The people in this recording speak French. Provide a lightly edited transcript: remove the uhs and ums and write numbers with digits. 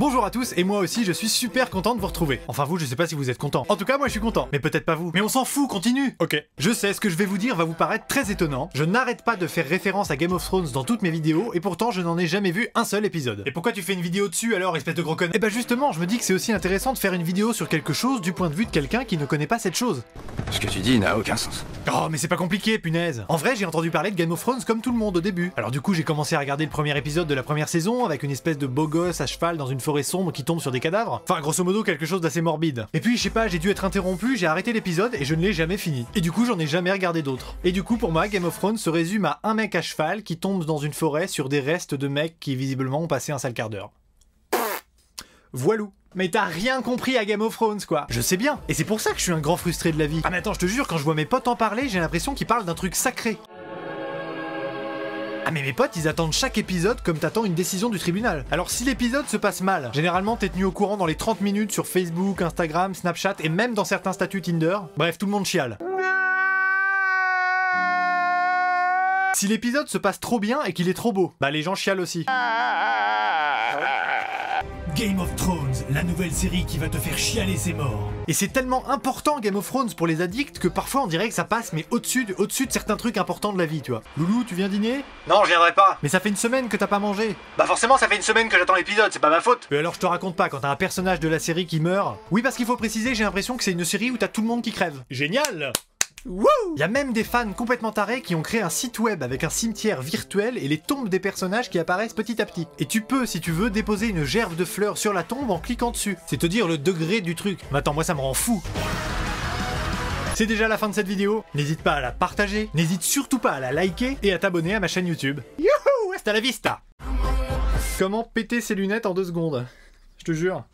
Bonjour à tous, et moi aussi je suis super content de vous retrouver. Enfin vous, je sais pas si vous êtes content. En tout cas moi je suis content, mais peut-être pas vous. Mais on s'en fout, continue. Ok. Je sais, ce que je vais vous dire va vous paraître très étonnant. Je n'arrête pas de faire référence à Game of Thrones dans toutes mes vidéos, et pourtant je n'en ai jamais vu un seul épisode. Et pourquoi tu fais une vidéo dessus alors, espèce de gros con? Eh bah justement, je me dis que c'est aussi intéressant de faire une vidéo sur quelque chose du point de vue de quelqu'un qui ne connaît pas cette chose. Ce que tu dis n'a aucun sens. Oh mais c'est pas compliqué, punaise. En vrai j'ai entendu parler de Game of Thrones comme tout le monde au début. Alors du coup j'ai commencé à regarder le premier épisode de la première saison avec une espèce de beau gosse à cheval dans une forêt sombre qui tombe sur des cadavres. Enfin grosso modo quelque chose d'assez morbide. Et puis je sais pas, j'ai dû être interrompu, j'ai arrêté l'épisode et je ne l'ai jamais fini. Et du coup j'en ai jamais regardé d'autres. Et du coup pour moi Game of Thrones se résume à un mec à cheval qui tombe dans une forêt sur des restes de mecs qui visiblement ont passé un sale quart d'heure. Voilou. Mais t'as rien compris à Game of Thrones quoi. Je sais bien, et c'est pour ça que je suis un grand frustré de la vie. Ah mais attends, je te jure, quand je vois mes potes en parler, j'ai l'impression qu'ils parlent d'un truc sacré. Ah mais mes potes ils attendent chaque épisode comme t'attends une décision du tribunal. Alors si l'épisode se passe mal, généralement t'es tenu au courant dans les 30 minutes sur Facebook, Instagram, Snapchat et même dans certains statuts Tinder. Bref, tout le monde chiale. Si l'épisode se passe trop bien et qu'il est trop beau, bah les gens chialent aussi. Game of Thrones, la nouvelle série qui va te faire chialer ses morts. Et c'est tellement important Game of Thrones pour les addicts que parfois on dirait que ça passe mais au-dessus de certains trucs importants de la vie, tu vois. Loulou, tu viens dîner? Non, je viendrai pas. Mais ça fait une semaine que t'as pas mangé. Bah forcément, ça fait une semaine que j'attends l'épisode, c'est pas ma faute. Et alors je te raconte pas quand t'as un personnage de la série qui meurt. Oui parce qu'il faut préciser, j'ai l'impression que c'est une série où t'as tout le monde qui crève. Génial! Wouh! Y a même des fans complètement tarés qui ont créé un site web avec un cimetière virtuel et les tombes des personnages qui apparaissent petit à petit. Et tu peux, si tu veux, déposer une gerbe de fleurs sur la tombe en cliquant dessus. C'est te dire le degré du truc. Mais attends, moi ça me rend fou. C'est déjà la fin de cette vidéo. N'hésite pas à la partager, n'hésite surtout pas à la liker et à t'abonner à ma chaîne YouTube. Youhou! Hasta la vista! Comment péter ses lunettes en 2 secondes? Je te jure.